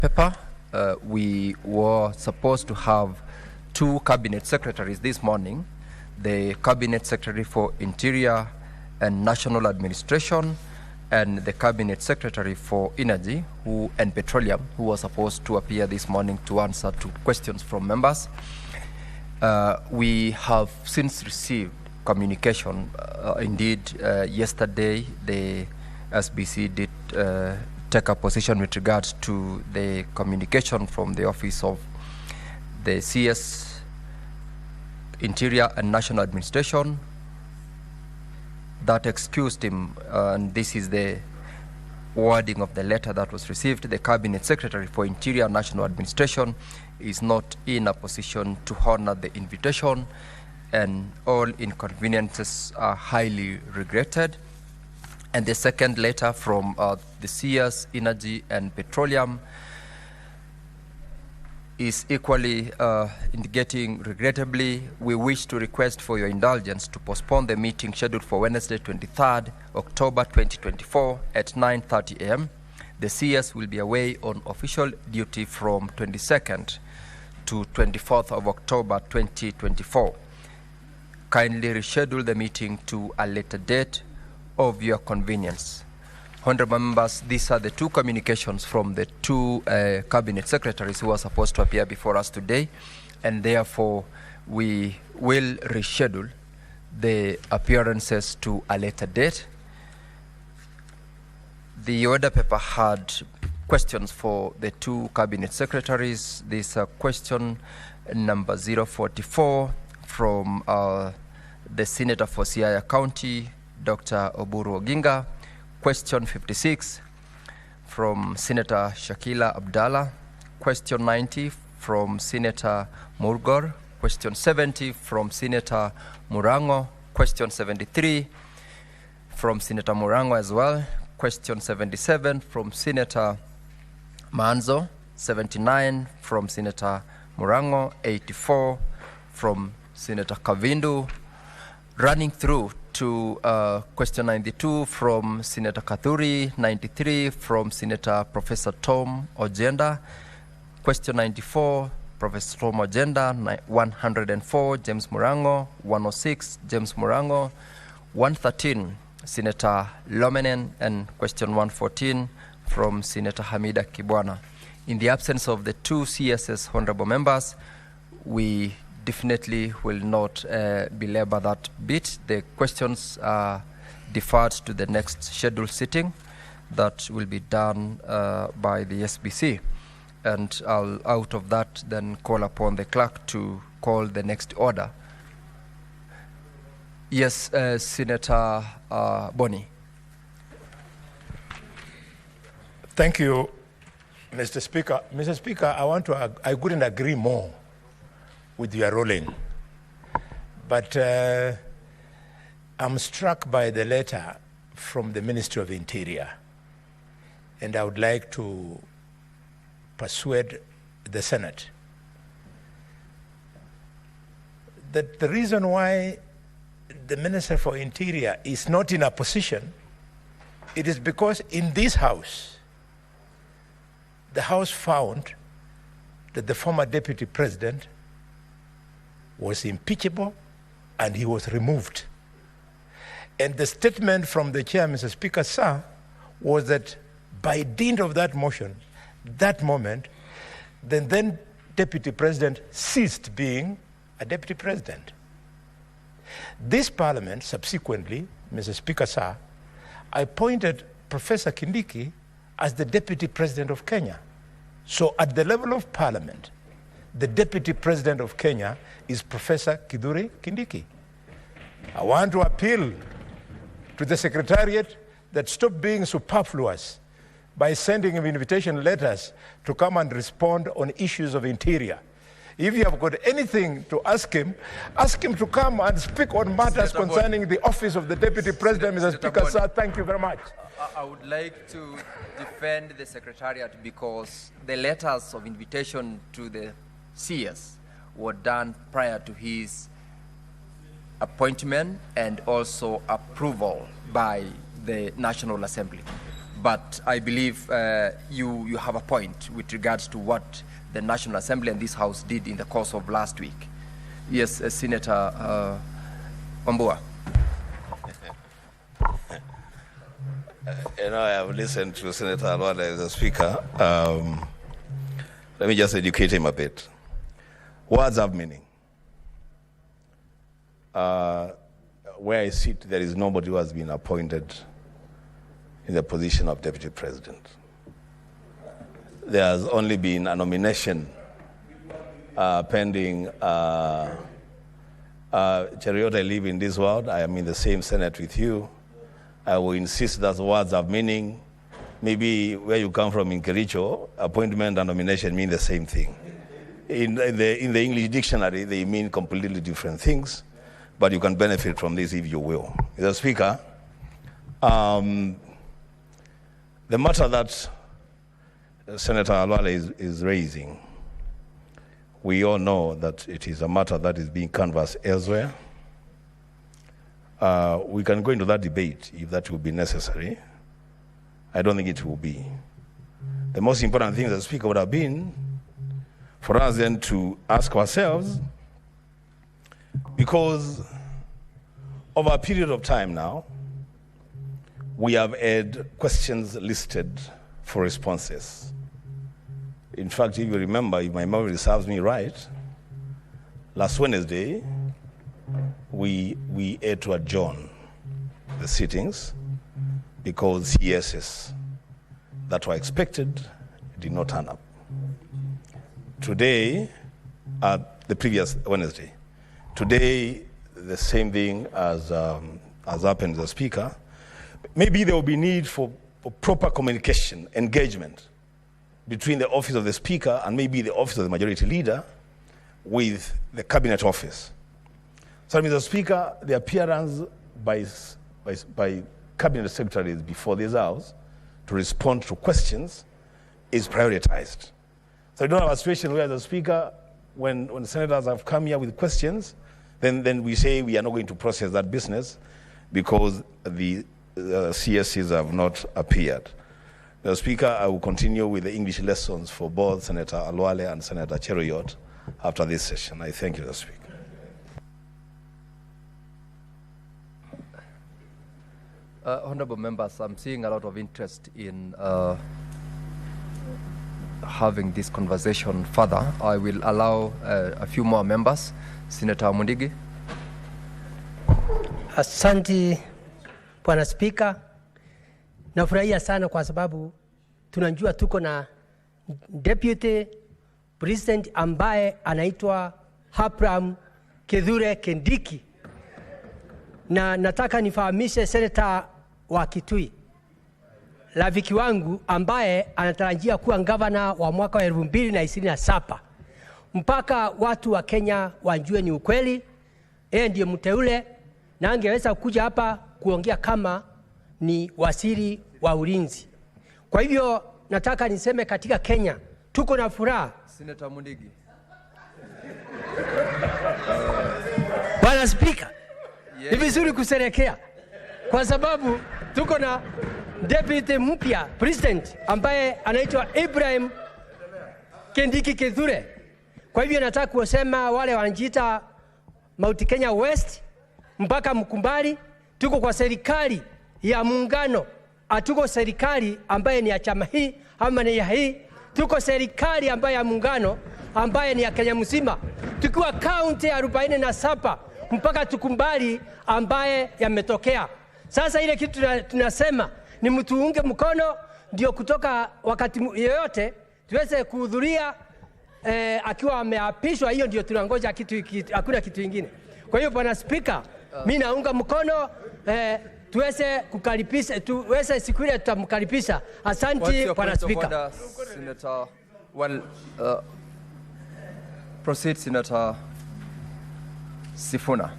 paper. We were supposed to have two cabinet secretaries this morning, the cabinet secretary for Interior and National Administration and the cabinet secretary for Energy and Petroleum, who was supposed to appear this morning to answer to questions from members. We have since received communication. Indeed, yesterday the SBC did take a position with regards to the communication from the office of the CS, Interior and National Administration, that excused him, and this is the wording of the letter that was received. The Cabinet Secretary for Interior and National Administration is not in a position to honor the invitation, and all inconveniences are highly regretted. And the second letter from the CS, Energy and Petroleum is equally indicating, regrettably, we wish to request for your indulgence to postpone the meeting scheduled for Wednesday, 23rd October 2024 at 9:30 a.m. The CS will be away on official duty from 22nd to 24th of October 2024. Kindly reschedule the meeting to a later date of your convenience. Honorable members, these are the two communications from the two cabinet secretaries who are supposed to appear before us today, and therefore we will reschedule the appearances to a later date. The order paper had questions for the two cabinet secretaries. This question number 044 from the Senator for Siaya County, Dr. Oburu Oginga. Question 56 from Senator Shakila Abdallah. Question 90 from Senator Murgor. Question 70 from Senator Murango. Question 73 from Senator Murango as well. Question 77 from Senator Manzo. 79 from Senator Murango. 84 from Senator Kavindu. Running through to question 92 from Senator Kathuri, 93 from Senator Professor Tom Ojenda, question 94, Professor Tom Ojenda, 104, James Murango, 106, James Murango, 113, Senator Lomenen, and question 114 from Senator Hamida Kibwana. In the absence of the two CSS honorable members, we definitely will not belabor that bit. The questions are deferred to the next scheduled sitting that will be done by the SBC. And I'll, out of that, then call upon the clerk to call the next order. Yes, Senator Boni. Thank you, Mr. Speaker. Mr. Speaker, I couldn't agree more with your ruling, but I'm struck by the letter from the Ministry of Interior, and I would like to persuade the Senate that the reason why the Minister for Interior is not in a position, it is because in this House, the House found that the former Deputy President was impeachable and he was removed. And the statement from the chair, Mr. Speaker, sir, was that by dint of that motion, that moment, the then Deputy President ceased being a Deputy President. This Parliament subsequently, Mr. Speaker, sir, appointed Professor Kindiki as the Deputy President of Kenya. So at the level of Parliament, the Deputy President of Kenya is Professor Kithure Kindiki. I want to appeal to the Secretariat that stop being superfluous by sending him invitation letters to come and respond on issues of interior. If you have got anything to ask him to come and speak on matters concerning the office of the Deputy President, Mr. Speaker, sir. Thank you very much. I would like to defend the Secretariat because the letters of invitation to the CS were done prior to his appointment and also approval by the National Assembly. but I believe you have a point with regards to what the National Assembly and this House did in the course of last week. Yes, Senator Wambua. You know, I have listened to Senator Alwala as a speaker. Let me just educate him a bit. Words have meaning. Where I sit, there is nobody who has been appointed in the position of Deputy President. There has only been a nomination pending. Chariot, I live in this world. I am in the same Senate with you. I will insist that words have meaning. Maybe where you come from in Kericho, appointment and nomination mean the same thing. In the English dictionary, they mean completely different things, but you can benefit from this if you will. Mr. Speaker, the matter that Senator Alwala is raising, we all know that it is a matter that is being canvassed elsewhere. We can go into that debate if that will be necessary. I don't think it will be. The most important thing, as the Speaker, would have been for us then to ask ourselves, because over a period of time now, we have had questions listed for responses. In fact, if you remember, if my memory serves me right, last Wednesday, we had to adjourn the sittings because CSs that were expected did not turn up. Today, the previous Wednesday, today the same thing as happened to the Speaker. Maybe there will be need for proper communication, engagement between the office of the Speaker and maybe the office of the Majority Leader with the Cabinet Office. So, Mr. Speaker, the appearance by Cabinet Secretaries before this House to respond to questions is prioritized. So we don't have a situation where the Speaker, when senators have come here with questions, then we say we are not going to process that business because the CSCs have not appeared. Mr. Speaker, I will continue with the English lessons for both Senator Alwale and Senator Cheriot after this session. I thank you, Mr. Speaker. Honorable members, I'm seeing a lot of interest in having this conversation further. I will allow a few more members. Senator Mundigi. Asante Bwana Spika, nafurahia sana kwa sababu tunajua tuko na Deputy President ambaye anaitwa Abraham Kithure Kindiki, na nataka nifahamishe Senator wa Kitui rafiki wangu ambaye anatarajia kuwa gavana wa mwaka wa 2027. Mpaka watu wa Kenya wajue ni ukweli, yeye ndiye mteule na angeweza kuja hapa kuongea kama ni waziri wa ulinzi. Kwa hivyo nataka niseme katika Kenya tuko na furaha. Senator Mundigi. Bwana Speaker, ni vizuri kusherehekea kwa sababu tuko na Deputy mpya President ambaye anaitwa Abraham Kindiki Kithure. Kwa hivyo nataka kusema wale wanajiita Mount Kenya West mpaka mkumbali, tuko kwa serikali ya muungano, atuko serikali ambaye ni ya chama hii ama ni ya hii, tuko serikali ambaye ya muungano ambaye ni ya Kenya mzima, tukiwa kaunti 47 mpaka tukumbali ambaye yametokea. Sasa ile kitu tunasema ni mtuunge mkono, ndio kutoka wakati yoyote tuweze kuhudhuria akiwa ameapishwa. Hiyo ndio tunangoja, hakuna kitu kingine. Kwa hiyo Bwana Speaker, mimi naunga mkono tuweze kukaribisha, tuweze siku ile tutamkaribisha. Asante Bwana Speaker. Senator, proceed Senator Sifuna.